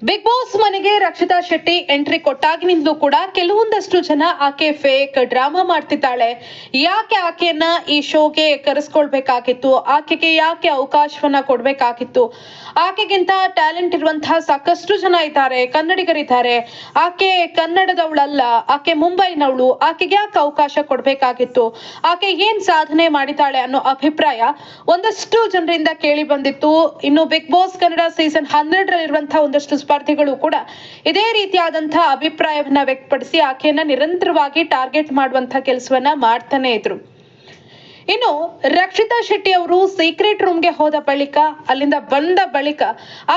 Big boss ಮನೆಗೆ Rakshita Shetty entry ಕೊಟ್ಟಾಗಿನಿಂದಲೂ ಕೂಡ ಕೆಲವೊಂದಷ್ಟು ಜನ ಆಕೆ ಫೇಕ್ ಡ್ರಾಮಾ ಮಾಡ್ತಿದ್ದಾಳೆ, ಯಾಕೆ ಆಕೆಯನ್ನ ಈ ಶೋಗೆ ಕರೆಸ್ಕೊಳ್ಬೇಕಾಗಿತ್ತು, ಆಕೆಗೆ ಯಾಕೆ ಅವಕಾಶವನ್ನ ಕೊಡ್ಬೇಕಾಗಿತ್ತು, ಆಕೆಗಿಂತ ಟ್ಯಾಲೆಂಟ್ ಇರುವಂತಹ ಸಾಕಷ್ಟು ಜನ ಇದ್ದಾರೆ, ಕನ್ನಡಿಗರಿದ್ದಾರೆ, ಆಕೆ ಕನ್ನಡದವಳಲ್ಲ, ಆಕೆ ಮುಂಬೈನವಳು, ಆಕೆಗೆ ಯಾಕೆ ಅವಕಾಶ ಕೊಡ್ಬೇಕಾಗಿತ್ತು, ಆಕೆ ಏನ್ ಸಾಧನೆ ಮಾಡಿದ್ದಾಳೆ ಅನ್ನೋ ಅಭಿಪ್ರಾಯ ಒಂದಷ್ಟು ಜನರಿಂದ ಕೇಳಿ ಬಂದಿತ್ತು. ಇನ್ನು ಬಿಗ್ ಬಾಸ್ ಕನ್ನಡ ಸೀಸನ್ 12ರಲ್ಲಿರುವಂತಹ ಒಂದಷ್ಟು ಸ್ಪರ್ಧಿಗಳು ಕೂಡ ಇದೇ ರೀತಿಯಾದಂತಹ ಅಭಿಪ್ರಾಯವನ್ನ ವ್ಯಕ್ತಪಡಿಸಿ ಆಕೆಯನ್ನ ನಿರಂತರವಾಗಿ ಟಾರ್ಗೆಟ್ ಮಾಡುವಂತಹ ಕೆಲಸವನ್ನ ಮಾಡ್ತಾನೆ ಇದ್ರು. ಇನ್ನು ರಕ್ಷಿತಾ ಶೆಟ್ಟಿ ಅವರು ಸೀಕ್ರೆಟ್ ರೂಮ್ಗೆ ಹೋದ ಬಳಿಕ, ಅಲ್ಲಿಂದ ಬಂದ ಬಳಿಕ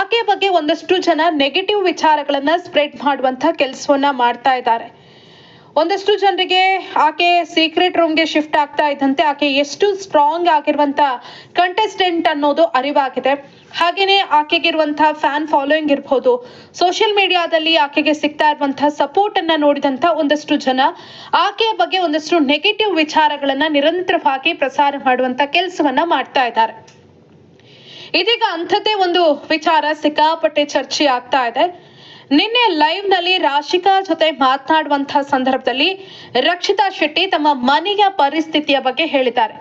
ಆಕೆ ಬಗ್ಗೆ ಒಂದಷ್ಟು ಜನ ನೆಗೆಟಿವ್ ವಿಚಾರಗಳನ್ನ ಸ್ಪ್ರೆಡ್ ಮಾಡುವಂತಹ ಕೆಲಸವನ್ನ ಮಾಡ್ತಾ ಇದ್ದಾರೆ. ಒಂದಷ್ಟು ಜನರಿಗೆ ಆಕೆ ಸೀಕ್ರೆಟ್ ರೂಮ್ಗೆ ಶಿಫ್ಟ್ ಆಗ್ತಾ ಇದ್ದಂತೆ ಆಕೆ ಎಷ್ಟು ಸ್ಟ್ರಾಂಗ್ ಆಗಿರುವಂತ ಕಂಟೆಸ್ಟೆಂಟ್ ಅನ್ನೋದು ಅರಿವಾಗಿದೆ. ಹಾಗೇನೆ ಆಕೆಗಿರುವಂತಹ ಫ್ಯಾನ್ ಫಾಲೋಯಿಂಗ್ ಇರ್ಬೋದು, ಸೋಷಿಯಲ್ ಮೀಡಿಯಾದಲ್ಲಿ ಆಕೆಗೆ ಸಿಗ್ತಾ ಇರುವಂತಹ ಸಪೋರ್ಟ್ ಅನ್ನ ನೋಡಿದಂತ ಒಂದಷ್ಟು ಜನ ಆಕೆಯ ಬಗ್ಗೆ ಒಂದಷ್ಟು ನೆಗೆಟಿವ್ ವಿಚಾರಗಳನ್ನ ನಿರಂತರವಾಗಿ ಪ್ರಸಾರ ಮಾಡುವಂತ ಕೆಲಸವನ್ನ ಮಾಡ್ತಾ ಇದ್ದಾರೆ. ಇದೀಗ ಅಂಥದ್ದೇ ಒಂದು ವಿಚಾರ ಸಿಕ್ಕಾಪಟ್ಟೆ ಚರ್ಚೆ ಆಗ್ತಾ ಇದೆ. ನಿನ್ನೆ ಲೈವ್ ನಲ್ಲಿ ರಾಶಿಕಾ ಜೊತೆ ಮಾತನಾಡುವಂತಹ ಸಂದರ್ಭದಲ್ಲಿ ರಕ್ಷಿತಾ ಶೆಟ್ಟಿ ತಮ್ಮ ಮನೆಯ ಪರಿಸ್ಥಿತಿಯ ಬಗ್ಗೆ ಹೇಳಿದ್ದಾರೆ.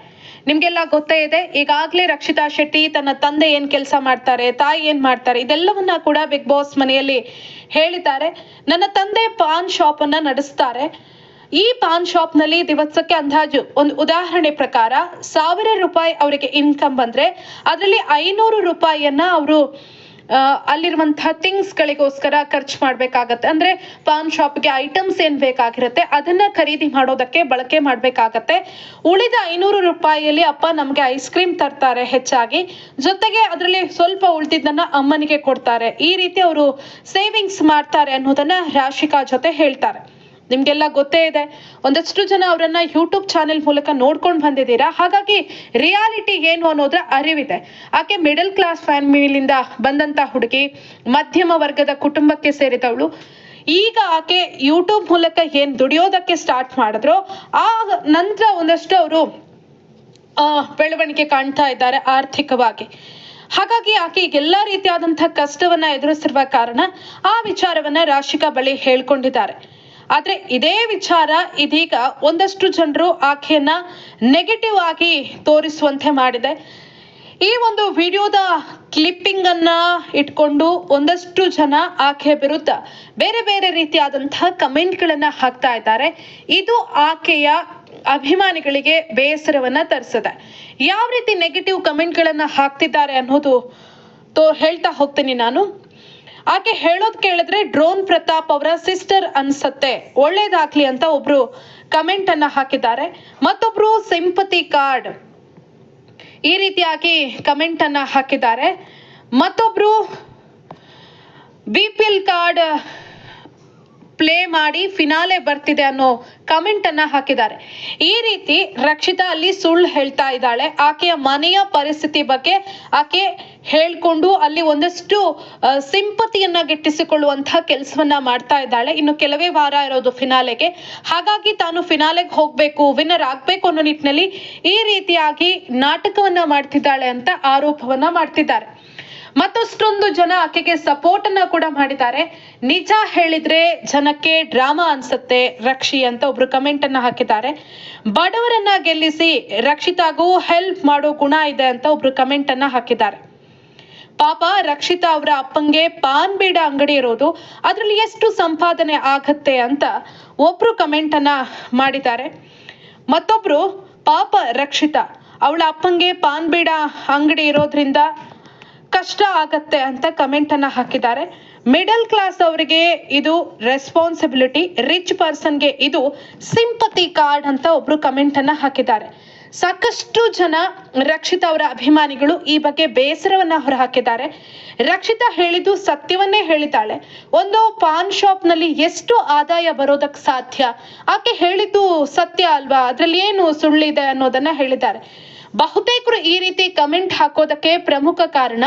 ನಿಮ್ಗೆಲ್ಲ ಗೊತ್ತೇ ಇದೆ, ಈಗಾಗಲೇ ರಕ್ಷಿತಾ ಶೆಟ್ಟಿ ತನ್ನ ತಂದೆ ಏನ್ ಕೆಲಸ ಮಾಡ್ತಾರೆ, ತಾಯಿ ಏನ್ ಮಾಡ್ತಾರೆ, ಇದೆಲ್ಲವನ್ನ ಕೂಡ ಬಿಗ್ ಬಾಸ್ ಮನೆಯಲ್ಲಿ ಹೇಳಿದ್ದಾರೆ. ನನ್ನ ತಂದೆ ಪಾನ್ ಶಾಪ್ ಅನ್ನ ನಡೆಸ್ತಾರೆ. ಈ ಪಾನ್ ಶಾಪ್ ನಲ್ಲಿ ದಿವಸಕ್ಕೆ ಅಂದಾಜು ಒಂದು ಉದಾಹರಣೆ ಪ್ರಕಾರ 1000 ರೂಪಾಯಿ ಅವರಿಗೆ ಇನ್ಕಮ್ ಬಂದ್ರೆ ಅದರಲ್ಲಿ 500 ರೂಪಾಯಿಯನ್ನ ಅವರು ಅಲ್ಲಿರುವಂತಹ ಥಿಂಗ್ಸ್ ಗಳಿಗೋಸ್ಕರ ಖರ್ಚು ಮಾಡ್ಬೇಕಾಗತ್ತೆ. ಅಂದ್ರೆ ಪಾನ್ ಶಾಪ್ಗೆ ಐಟಮ್ಸ್ ಏನ್ ಬೇಕಾಗಿರುತ್ತೆ ಅದನ್ನ ಖರೀದಿ ಮಾಡೋದಕ್ಕೆ ಬಳಕೆ ಮಾಡ್ಬೇಕಾಗತ್ತೆ. ಉಳಿದ 500 ರೂಪಾಯಿಯಲ್ಲಿ ಅಪ್ಪ ನಮ್ಗೆ ಐಸ್ ಕ್ರೀಮ್ ತರ್ತಾರೆ ಹೆಚ್ಚಾಗಿ, ಜೊತೆಗೆ ಅದರಲ್ಲಿ ಸ್ವಲ್ಪ ಉಳಿದಿದ್ದನ್ನ ಅಮ್ಮನಿಗೆ ಕೊಡ್ತಾರೆ. ಈ ರೀತಿ ಅವರು ಸೇವಿಂಗ್ಸ್ ಮಾಡ್ತಾರೆ ಅನ್ನೋದನ್ನ ರಾಶಿಕಾ ಜೊತೆ ಹೇಳ್ತಾರೆ. ನಿಮ್ಗೆಲ್ಲ ಗೊತ್ತೇ ಇದೆ, ಒಂದಷ್ಟು ಜನ ಅವರನ್ನ ಯೂಟ್ಯೂಬ್ ಚಾನೆಲ್ ಮೂಲಕ ನೋಡ್ಕೊಂಡು ಬಂದಿದ್ದೀರಾ. ಹಾಗಾಗಿ ರಿಯಾಲಿಟಿ ಏನು ಅನ್ನೋದ್ರ ಅರಿವಿದೆ. ಆಕೆ ಮಿಡಲ್ ಕ್ಲಾಸ್ ಫ್ಯಾಮಿಲಿಯಿಂದ ಬಂದಂತ ಹುಡುಗಿ, ಮಧ್ಯಮ ವರ್ಗದ ಕುಟುಂಬಕ್ಕೆ ಸೇರಿದವಳು. ಈಗ ಆಕೆ ಯೂಟ್ಯೂಬ್ ಮೂಲಕ ಏನ್ ದುಡಿಯೋದಕ್ಕೆ ಸ್ಟಾರ್ಟ್ ಮಾಡಿದ್ರು, ಆ ನಂತರ ಒಂದಷ್ಟು ಅವರು ಬೆಳವಣಿಗೆ ಕಾಣ್ತಾ ಇದ್ದಾರೆ ಆರ್ಥಿಕವಾಗಿ. ಹಾಗಾಗಿ ಆಕೆ ಎಲ್ಲಾ ರೀತಿಯಾದಂತಹ ಕಷ್ಟವನ್ನ ಎದುರಿಸಿರುವ ಕಾರಣ ಆ ವಿಚಾರವನ್ನ ರಾಶಿಕಾ ಬಳಿ ಹೇಳ್ಕೊಂಡಿದ್ದಾರೆ. ಆದ್ರೆ ಇದೇ ವಿಚಾರ ಇದೀಗ ಒಂದಷ್ಟು ಜನರು ಆಕೆಯನ್ನ ನೆಗೆಟಿವ್ ಆಗಿ ತೋರಿಸುವಂತೆ ಮಾಡಿದೆ. ಈ ಒಂದು ವಿಡಿಯೋದ ಕ್ಲಿಪ್ಪಿಂಗ್ ಅನ್ನ ಇಟ್ಕೊಂಡು ಒಂದಷ್ಟು ಜನ ಆಕೆಯ ವಿರುದ್ಧ ಬೇರೆ ಬೇರೆ ರೀತಿಯಾದಂತಹ ಕಮೆಂಟ್ ಗಳನ್ನ ಹಾಕ್ತಾ ಇದ್ದಾರೆ. ಇದು ಆಕೆಯ ಅಭಿಮಾನಿಗಳಿಗೆ ಬೇಸರವನ್ನ ತರಿಸಿದೆ. ಯಾವ ರೀತಿ ನೆಗೆಟಿವ್ ಕಮೆಂಟ್ ಗಳನ್ನ ಹಾಕ್ತಿದ್ದಾರೆ ಅನ್ನೋದು ಹೇಳ್ತಾ ಹೋಗ್ತೀನಿ ನಾನು. ಆಕೆ ಹೇಳೋದ್ ಕೇಳಿದ್ರೆ ಡ್ರೋನ್ ಪ್ರತಾಪ್ ಅವರ ಸಿಸ್ಟರ್ ಅನ್ಸತ್ತೆ, ಒಳ್ಳೇದಾಗ್ಲಿ ಅಂತ ಒಬ್ರು ಕಮೆಂಟ್ ಅನ್ನ ಹಾಕಿದ್ದಾರೆ. ಮತ್ತೊಬ್ರು ಸಿಂಪತಿ ಕಾರ್ಡ್ ಈ ರೀತಿಯಾಗಿ ಕಮೆಂಟ್ ಅನ್ನ ಹಾಕಿದ್ದಾರೆ. ಮತ್ತೊಬ್ರು BPL ಕಾರ್ಡ್ ಪ್ಲೇ ಮಾಡಿ ಫಿನಾಲೆ ಬರ್ತಿದೆ ಅನ್ನೋ ಕಮೆಂಟ್ ಅನ್ನ ಹಾಕಿದ್ದಾರೆ. ಈ ರೀತಿ ರಕ್ಷಿತಾ ಅಲ್ಲಿ ಸುಳ್ಳು ಹೇಳ್ತಾ ಇದ್ದಾಳೆ. ಆಕೆಯ ಮನೆಯ ಪರಿಸ್ಥಿತಿ ಬಗ್ಗೆ ಆಕೆ ಹೇಳ್ಕೊಂಡು ಅಲ್ಲಿ ಒಂದಷ್ಟು ಸಿಂಪತಿಯನ್ನ ಗಿಟ್ಟಿಸಿಕೊಳ್ಳುವಂತಹ ಕೆಲಸವನ್ನ ಮಾಡ್ತಾ ಇದ್ದಾಳೆ. ಇನ್ನು ಕೆಲವೇ ವಾರ ಇರೋದು ಫಿನಾಲೆಗೆ. ಹಾಗಾಗಿ ತಾನು ಫಿನಾಲೆಗೆ ಹೋಗ್ಬೇಕು, ವಿನ್ನರ್ ಆಗ್ಬೇಕು ಅನ್ನೋ ನಿಟ್ಟಿನಲ್ಲಿ ಈ ರೀತಿಯಾಗಿ ನಾಟಕವನ್ನ ಮಾಡ್ತಿದ್ದಾಳೆ ಅಂತ ಆರೋಪವನ್ನ ಮಾಡ್ತಿದ್ದಾರೆ. ಮತ್ತಷ್ಟೊಂದು ಜನ ಆಕೆಗೆ ಸಪೋರ್ಟ್ ಅನ್ನ ಕೂಡ ಮಾಡಿದ್ದಾರೆ. ನಿಜ ಹೇಳಿದ್ರೆ ಜನಕ್ಕೆ ಡ್ರಾಮಾ ಅನ್ಸುತ್ತೆ ರಕ್ಷಿ ಅಂತ ಒಬ್ರು ಕಮೆಂಟ್ ಅನ್ನ ಹಾಕಿದ್ದಾರೆ. ಬಡವರನ್ನ ಗೆಲ್ಲಿಸಿ ರಕ್ಷಿತಾಗೂ ಹೆಲ್ಪ್ ಮಾಡೋ ಗುಣ ಇದೆ ಅಂತ ಒಬ್ರು ಕಮೆಂಟ್ ಅನ್ನ ಹಾಕಿದ್ದಾರೆ. ಪಾಪ ರಕ್ಷಿತಾ ಅವರ ಅಪ್ಪಂಗೆ ಪಾನ್ ಬೀಡ ಅಂಗಡಿ ಇರೋದು, ಅದ್ರಲ್ಲಿ ಎಷ್ಟು ಸಂಪಾದನೆ ಆಗತ್ತೆ ಅಂತ ಒಬ್ರು ಕಮೆಂಟ್ ಅನ್ನ ಮಾಡಿದ್ದಾರೆ. ಮತ್ತೊಬ್ರು ಪಾಪ ರಕ್ಷಿತಾ, ಅವಳ ಅಪ್ಪಂಗೆ ಪಾನ್ ಬೀಡ ಅಂಗಡಿ ಇರೋದ್ರಿಂದ ಕಷ್ಟ ಆಗತ್ತೆ ಅಂತ ಕಮೆಂಟ್ ಅನ್ನ ಹಾಕಿದ್ದಾರೆ. ಮಿಡಲ್ ಕ್ಲಾಸ್ ಅವರಿಗೆ ಇದು ರೆಸ್ಪಾನ್ಸಿಬಿಲಿಟಿ, ರಿಚ್ ಪರ್ಸನ್ಗೆ ಇದು ಸಿಂಪತಿ ಕಾರ್ಡ್ ಅಂತ ಒಬ್ರು ಕಮೆಂಟ್ ಅನ್ನ ಹಾಕಿದ್ದಾರೆ. ಸಾಕಷ್ಟು ಜನ ರಕ್ಷಿತಾ ಅವರ ಅಭಿಮಾನಿಗಳು ಈ ಬಗ್ಗೆ ಬೇಸರವನ್ನ ಹೊರಹಾಕಿದ್ದಾರೆ. ರಕ್ಷಿತಾ ಹೇಳಿದ್ದು ಸತ್ಯವನ್ನೇ ಹೇಳಿದ್ದಾಳೆ. ಒಂದು ಪಾನ್ ಶಾಪ್ ನಲ್ಲಿ ಎಷ್ಟು ಆದಾಯ ಬರೋದಕ್ಕೆ ಸಾಧ್ಯ, ಆಕೆ ಹೇಳಿದ್ದು ಸತ್ಯ ಅಲ್ವಾ, ಅದ್ರಲ್ಲಿ ಏನು ಸುಳ್ಳಿದೆ ಅನ್ನೋದನ್ನ ಹೇಳಿದ್ದಾರೆ. ಬಹುತೇಕರು ಈ ರೀತಿ ಕಮೆಂಟ್ ಹಾಕೋದಕ್ಕೆ ಪ್ರಮುಖ ಕಾರಣ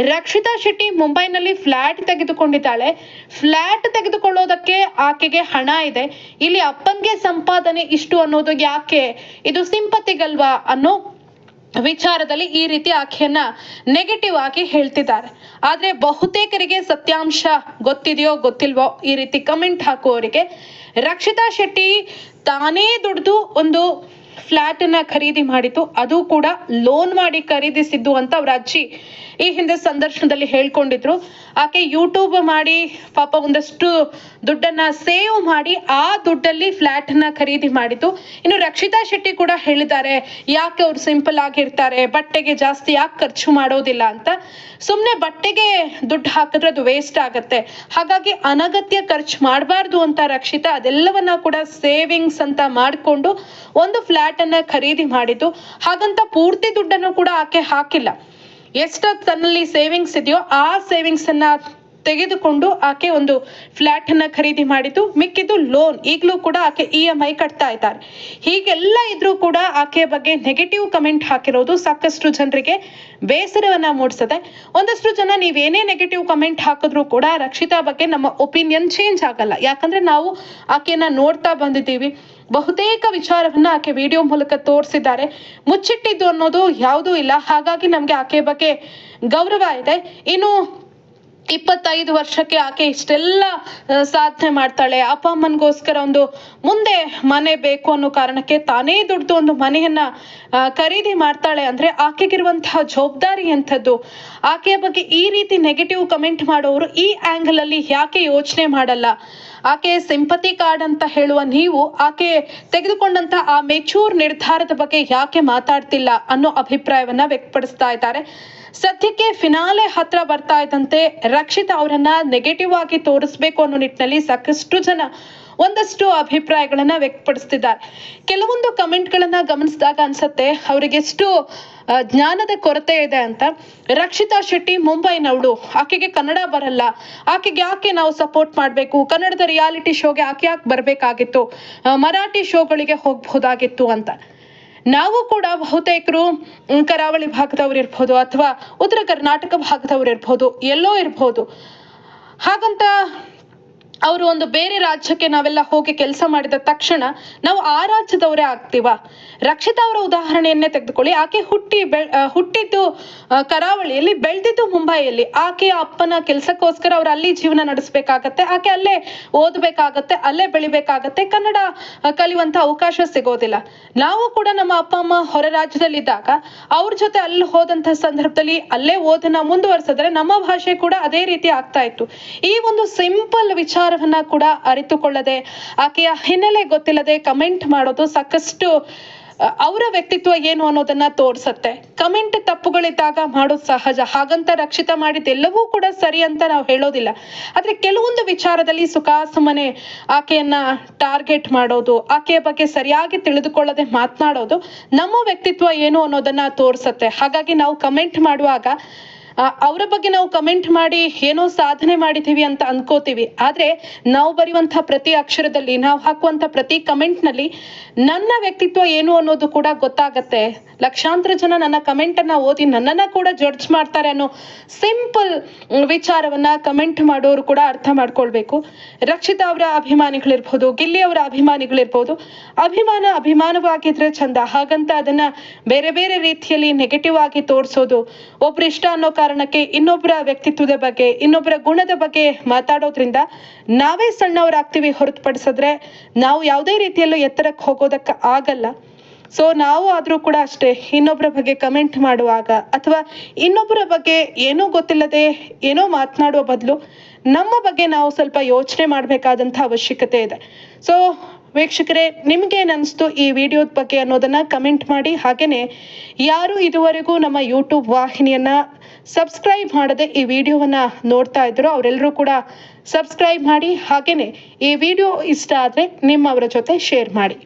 ರಕ್ಷಿತಾ ಶೆಟ್ಟಿ ಮುಂಬೈನಲ್ಲಿ ಫ್ಲಾಟ್ ತೆಗೆದುಕೊಂಡಿದ್ದಾಳೆ. ಫ್ಲಾಟ್ ತೆಗೆದುಕೊಳ್ಳೋದಕ್ಕೆ ಆಕೆಗೆ ಹಣ ಇದೆ. ಇಲ್ಲಿ ಅಪ್ಪನ್ಗೆ ಸಂಪಾದನೆ ಇಷ್ಟು ಅನ್ನೋದು ಯಾಕೆ, ಇದು ಸಿಂಪತಿಗಲ್ವಾ ಅನ್ನೋ ವಿಚಾರದಲ್ಲಿ ಈ ರೀತಿ ಆಕೆಯನ್ನ ನೆಗೆಟಿವ್ ಆಗಿ ಹೇಳ್ತಿದ್ದಾರೆ. ಆದ್ರೆ ಬಹುತೇಕರಿಗೆ ಸತ್ಯಾಂಶ ಗೊತ್ತಿದೆಯೋ ಗೊತ್ತಿಲ್ವೋ ಈ ರೀತಿ ಕಮೆಂಟ್ ಹಾಕುವವರಿಗೆ ರಕ್ಷಿತಾ ಶೆಟ್ಟಿ ತಾನೇ ದುಡ್ದು ಒಂದು ಫ್ಲಾಟ್ ಅನ್ನ ಖರೀದಿ ಮಾಡಿತು, ಅದು ಕೂಡ ಲೋನ್ ಮಾಡಿ ಖರೀದಿಸಿದ್ದು ಅಂತ ಅವ್ರ ಅಜ್ಜಿ ಈ ಹಿಂದೆ ಸಂದರ್ಶನದಲ್ಲಿ ಹೇಳ್ಕೊಂಡಿದ್ರು. ಆಕೆ ಯೂಟ್ಯೂಬ್ ಮಾಡಿ ಪಾಪ ಒಂದಷ್ಟು ದುಡ್ಡನ್ನ ಸೇವ್ ಮಾಡಿ ಆ ದುಡ್ಡಲ್ಲಿ ಫ್ಲಾಟ್ ಅನ್ನ ಖರೀದಿ ಮಾಡಿತು. ಇನ್ನು ರಕ್ಷಿತಾ ಶೆಟ್ಟಿ ಕೂಡ ಹೇಳಿದ್ದಾರೆ, ಯಾಕೆ ಅವ್ರು ಸಿಂಪಲ್ ಆಗಿರ್ತಾರೆ, ಬಟ್ಟೆಗೆ ಜಾಸ್ತಿ ಯಾಕೆ ಖರ್ಚು ಮಾಡೋದಿಲ್ಲ ಅಂತ. ಸುಮ್ನೆ ಬಟ್ಟೆಗೆ ದುಡ್ಡು ಹಾಕಿದ್ರೆ ಅದು ವೇಸ್ಟ್ ಆಗತ್ತೆ, ಹಾಗಾಗಿ ಅನಗತ್ಯ ಖರ್ಚು ಮಾಡಬಾರ್ದು ಅಂತ ರಕ್ಷಿತಾ ಅದೆಲ್ಲವನ್ನ ಕೂಡ ಸೇವಿಂಗ್ಸ್ ಅಂತ ಮಾಡಿಕೊಂಡು ಒಂದು ಫ್ಲಾಟ್ ಅನ್ನ ಖರೀದಿ ಮಾಡಿದ್ದು. ಹಾಗಂತ ಪೂರ್ತಿ ದುಡ್ಡನ್ನು ಕೂಡ ಆಕೆ ಹಾಕಿಲ್ಲ. ಎಷ್ಟು ತನ್ನಲ್ಲಿ ಸೇವಿಂಗ್ಸ್ ಇದೆಯೋ ಆ ಸೇವಿಂಗ್ಸ್ ಅನ್ನ ತೆಗೆದುಕೊಂಡು ಆಕೆ ಒಂದು ಫ್ಲಾಟ್ ಅನ್ನ ಖರೀದಿ ಮಾಡಿದ್ದು, ಮಿಕ್ಕಿದ್ದು ಲೋನ್. ಈಗಲೂ ಕೂಡ ಆಕೆ EMI ಕಟ್ತಾ ಇದ್ದಾರೆ. ಹೀಗೆಲ್ಲ ಇದ್ರೂ ಕೂಡ ಆಕೆಯ ಬಗ್ಗೆ ನೆಗೆಟಿವ್ ಕಮೆಂಟ್ ಹಾಕಿರೋದು ಸಾಕಷ್ಟು ಜನರಿಗೆ ಬೇಸರವನ್ನ ಮೂಡಿಸುತ್ತೆ. ಒಂದಷ್ಟು ಜನ ನೀವೇನೇ ನೆಗೆಟಿವ್ ಕಮೆಂಟ್ ಹಾಕಿದ್ರು ಕೂಡ ರಕ್ಷಿತಾ ಬಗ್ಗೆ ನಮ್ಮ ಒಪಿನಿಯನ್ ಚೇಂಜ್ ಆಗಲ್ಲ, ಯಾಕಂದ್ರೆ ನಾವು ಆಕೆಯನ್ನ ನೋಡ್ತಾ ಬಂದಿದ್ದೀವಿ. ಬಹುತೇಕ ವಿಚಾರವನ್ನ ಆಕೆ ವಿಡಿಯೋ ಮೂಲಕ ತೋರಿಸಿದ್ದಾರೆ. ಮುಚ್ಚಿಟ್ಟಿದ್ದು ಅನ್ನೋದು ಯಾವುದೂ ಇಲ್ಲ, ಹಾಗಾಗಿ ನಮ್ಗೆ ಆಕೆ ಬಗ್ಗೆ ಗೌರವ ಇದೆ. ಇನ್ನು 25 ವರ್ಷಕ್ಕೆ ಆಕೆ ಇಷ್ಟೆಲ್ಲ ಸಾಧನೆ ಮಾಡ್ತಾಳೆ, ಅಪ್ಪ ಅಮ್ಮನಿಗೋಸ್ಕರ ಒಂದು ಮುಂದೆ ಮನೆ ಬೇಕು ಅನ್ನೋ ಕಾರಣಕ್ಕೆ ತಾನೇ ದುಡ್ದು ಒಂದು ಮನೆಯನ್ನ ಖರೀದಿ ಮಾಡ್ತಾಳೆ ಅಂದ್ರೆ ಆಕೆಗಿರುವಂತಹ ಜವಾಬ್ದಾರಿ ಎಂಥದ್ದು. ಆಕೆಯ ಬಗ್ಗೆ ಈ ರೀತಿ ನೆಗೆಟಿವ್ ಕಮೆಂಟ್ ಮಾಡೋರು ಈ ಆಂಗಲ್ ಅಲ್ಲಿ ಯಾಕೆ ಯೋಚನೆ ಮಾಡಲ್ಲ? ಆಕೆ ಸಿಂಪತಿ ಕಾರ್ಡ್ ಅಂತ ಹೇಳುವ ನೀವು ಆಕೆ ತೆಗೆದುಕೊಂಡಂತ ಆ ಮೆಚೂರ್ ನಿರ್ಧಾರದ ಬಗ್ಗೆ ಯಾಕೆ ಮಾತಾಡ್ತಿಲ್ಲ ಅನ್ನೋ ಅಭಿಪ್ರಾಯವನ್ನ ವ್ಯಕ್ತಪಡಿಸ್ತಾ ಇದ್ದಾರೆ. ಸದ್ಯಕ್ಕೆ ಫಿನಾಲೆ ಹತ್ರ ಬರ್ತಾ ಇದ್ದಂತೆ ರಕ್ಷಿತಾ ಅವರನ್ನ ನೆಗೆಟಿವ್ ಆಗಿ ತೋರಿಸ್ಬೇಕು ಅನ್ನೋ ನಿಟ್ಟಿನಲ್ಲಿ ಸಾಕಷ್ಟು ಜನ ಒಂದಷ್ಟು ಅಭಿಪ್ರಾಯಗಳನ್ನ ವ್ಯಕ್ತಪಡಿಸ್ತಿದ್ದಾರೆ. ಕೆಲವೊಂದು ಕಮೆಂಟ್ಗಳನ್ನ ಗಮನಿಸಿದಾಗ ಅನ್ಸತ್ತೆ ಅವರಿಗೆ ಎಷ್ಟು ಜ್ಞಾನದ ಕೊರತೆ ಇದೆ ಅಂತ. ರಕ್ಷಿತಾ ಶೆಟ್ಟಿ ಮುಂಬೈನವಳು, ಆಕೆಗೆ ಕನ್ನಡ ಬರಲ್ಲ, ಆಕೆಗೆ ಯಾಕೆ ನಾವು ಸಪೋರ್ಟ್ ಮಾಡಬೇಕು? ಕನ್ನಡದ ರಿಯಾಲಿಟಿ ಶೋಗೆ ಆಕೆ ಯಾಕೆ ಬರ್ಬೇಕಾಗಿತ್ತು? ಮರಾಠಿ ಶೋಗಳಿಗೆ ಹೋಗ್ಬಹುದಾಗಿತ್ತು ಅಂತ. ನಾವು ಕೂಡ ಬಹುತೇಕರು ಕರಾವಳಿ ಭಾಗದವ್ರು ಇರ್ಬೋದು ಅಥವಾ ಉತ್ತರ ಕರ್ನಾಟಕ ಭಾಗದವ್ರು ಇರ್ಬೋದು, ಎಲ್ಲೋ ಇರ್ಬೋದು. ಹಾಗಂತ ಅವರು ಒಂದು ಬೇರೆ ರಾಜ್ಯಕ್ಕೆ ನಾವೆಲ್ಲ ಹೋಗಿ ಕೆಲಸ ಮಾಡಿದ ತಕ್ಷಣ ನಾವು ಆ ರಾಜ್ಯದವರೇ ಆಗ್ತೀವ? ರಕ್ಷಿತಾ ಅವರ ಉದಾಹರಣೆಯನ್ನೇ ತೆಗೆದುಕೊಳ್ಳಿ. ಆಕೆ ಹುಟ್ಟಿದ್ದು ಕರಾವಳಿಯಲ್ಲಿ, ಬೆಳೆದಿದ್ದು ಮುಂಬೈಯಲ್ಲಿ. ಆಕೆಯ ಅಪ್ಪನ ಕೆಲಸಕ್ಕೋಸ್ಕರ ಅವ್ರು ಅಲ್ಲಿ ಜೀವನ ನಡೆಸಬೇಕಾಗತ್ತೆ, ಆಕೆ ಅಲ್ಲೇ ಓದಬೇಕಾಗತ್ತೆ, ಅಲ್ಲೇ ಬೆಳಿಬೇಕಾಗತ್ತೆ, ಕನ್ನಡ ಕಲಿಯುವಂತ ಅವಕಾಶ ಸಿಗೋದಿಲ್ಲ. ನಾವು ಕೂಡ ನಮ್ಮ ಅಪ್ಪ ಅಮ್ಮ ಹೊರ ರಾಜ್ಯದಲ್ಲಿದ್ದಾಗ ಅವ್ರ ಜೊತೆ ಅಲ್ಲಿ ಹೋದಂತಹ ಸಂದರ್ಭದಲ್ಲಿ ಅಲ್ಲೇ ಓದನ್ನ ಮುಂದುವರಿಸಿದ್ರೆ ನಮ್ಮ ಭಾಷೆ ಕೂಡ ಅದೇ ರೀತಿ ಆಗ್ತಾ ಇತ್ತು. ಈ ಒಂದು ಸಿಂಪಲ್ ವಿಚಾರವನ್ನ ಕೂಡ ಅರಿತುಕೊಳ್ಳದೆ, ಆಕೆಯ ಹಿನ್ನೆಲೆ ಗೊತ್ತಿಲ್ಲದೆ ಕಮೆಂಟ್ ಮಾಡೋದು ಸಾಕಷ್ಟು ಅವರ ವ್ಯಕ್ತಿತ್ವ ಏನು ಅನ್ನೋದನ್ನ ತೋರ್ಸತ್ತೆ. ಕಮೆಂಟ್ ತಪ್ಪುಗಳಿದ್ದಾಗ ಮಾಡೋದು ಸಹಜ, ಹಾಗಂತ ರಕ್ಷಿತಾ ಮಾಡಿದ್ದೆಲ್ಲವೂ ಕೂಡ ಸರಿ ಅಂತ ನಾವು ಹೇಳೋದಿಲ್ಲ. ಆದ್ರೆ ಕೆಲವೊಂದು ವಿಚಾರದಲ್ಲಿ ಸುಖಾಸುಮ್ಮನೆ ಆಕೆಯನ್ನ ಟಾರ್ಗೆಟ್ ಮಾಡೋದು, ಆಕೆಯ ಬಗ್ಗೆ ಸರಿಯಾಗಿ ತಿಳಿದುಕೊಳ್ಳದೆ ಮಾತನಾಡೋದು ನಮ್ಮ ವ್ಯಕ್ತಿತ್ವ ಏನು ಅನ್ನೋದನ್ನ ತೋರ್ಸತ್ತೆ. ಹಾಗಾಗಿ ನಾವು ಕಮೆಂಟ್ ಮಾಡುವಾಗ ಅವರ ಬಗ್ಗೆ ನಾವು ಕಮೆಂಟ್ ಮಾಡಿ ಏನೋ ಸಾಧನೆ ಮಾಡಿದೀವಿ ಅಂತ ಅನ್ಕೋತೀವಿ, ಆದ್ರೆ ನಾವು ಬರೆಯುವಂತಹ ಪ್ರತಿ ಅಕ್ಷರದಲ್ಲಿ, ನಾವು ಹಾಕುವಂತ ಪ್ರತಿ ಕಮೆಂಟ್ ನಲ್ಲಿ ನನ್ನ ವ್ಯಕ್ತಿತ್ವ ಏನು ಅನ್ನೋದು ಕೂಡ ಗೊತ್ತಾಗತ್ತೆ. ಲಕ್ಷಾಂತರ ಜನ ನನ್ನ ಕಮೆಂಟ್ ಅನ್ನ ಓದಿ ನನ್ನನ್ನ ಕೂಡ ಜಡ್ಜ್ ಮಾಡ್ತಾರೆ ಅನ್ನೋ ಸಿಂಪಲ್ ವಿಚಾರವನ್ನ ಕಮೆಂಟ್ ಮಾಡೋರು ಕೂಡ ಅರ್ಥ ಮಾಡ್ಕೊಳ್ಬೇಕು. ರಕ್ಷಿತಾ ಅವರ ಅಭಿಮಾನಿಗಳಿರ್ಬೋದು, ಗಿಲ್ಲಿ ಅವರ ಅಭಿಮಾನಿಗಳಿರ್ಬೋದು, ಅಭಿಮಾನವಾಗಿದ್ರೆ ಚಂದ, ಹಾಗಂತ ಅದನ್ನ ಬೇರೆ ಬೇರೆ ರೀತಿಯಲ್ಲಿ ನೆಗೆಟಿವ್ ಆಗಿ ತೋರಿಸೋದು, ಒಬ್ರು ಇಷ್ಟ ಅನ್ನೋ ಕಾರಣಕ್ಕೆ ಇನ್ನೊಬ್ಬರ ವ್ಯಕ್ತಿತ್ವದ ಬಗ್ಗೆ, ಇನ್ನೊಬ್ಬರ ಗುಣದ ಬಗ್ಗೆ ಮಾತಾಡೋದ್ರಿಂದ ನಾವೇ ಸಣ್ಣವರಾಗ್ತೀವಿ ಹೊರತುಪಡಿಸಿದ್ರೆ ನಾವು ಯಾವುದೇ ರೀತಿಯಲ್ಲೂ ಎತ್ತರಕ್ಕೆ ಹೋಗೋದಕ್ಕೆ ಆಗಲ್ಲ. ಸೊ ನಾವು ಆದ್ರೂ ಕೂಡ ಅಷ್ಟೇ, ಇನ್ನೊಬ್ಬರ ಬಗ್ಗೆ ಕಮೆಂಟ್ ಮಾಡುವಾಗ ಅಥವಾ ಇನ್ನೊಬ್ಬರ ಬಗ್ಗೆ ಏನೋ ಗೊತ್ತಿಲ್ಲದೆ ಏನೋ ಮಾತನಾಡುವ ಬದಲು ನಮ್ಮ ಬಗ್ಗೆ ನಾವು ಸ್ವಲ್ಪ ಯೋಚನೆ ಮಾಡಬೇಕಾದಂಥ ಅವಶ್ಯಕತೆ ಇದೆ. ಸೊ ವೀಕ್ಷಕರೇ, ನಿಮ್ಗೇನ್ ಅನಿಸ್ತು ಈ ವಿಡಿಯೋದ ಬಗ್ಗೆ ಅನ್ನೋದನ್ನ ಕಮೆಂಟ್ ಮಾಡಿ. ಹಾಗೇನೆ ಯಾರು ಇದುವರೆಗೂ ನಮ್ಮ ಯೂಟ್ಯೂಬ್ ವಾಹಿನಿಯನ್ನ ಸಬ್ಸ್ಕ್ರೈಬ್ ಮಾಡದೆ ಈ ವಿಡಿಯೋವನ್ನ ನೋಡ್ತಾ ಇದ್ರು ಅವರೆಲ್ಲರೂ ಕೂಡ ಸಬ್ಸ್ಕ್ರೈಬ್ ಮಾಡಿ. ಹಾಗೇನೆ ಈ ವಿಡಿಯೋ ಇಷ್ಟ ಆದ್ರೆ ನಿಮ್ಮವರ ಜೊತೆ ಶೇರ್ ಮಾಡಿ.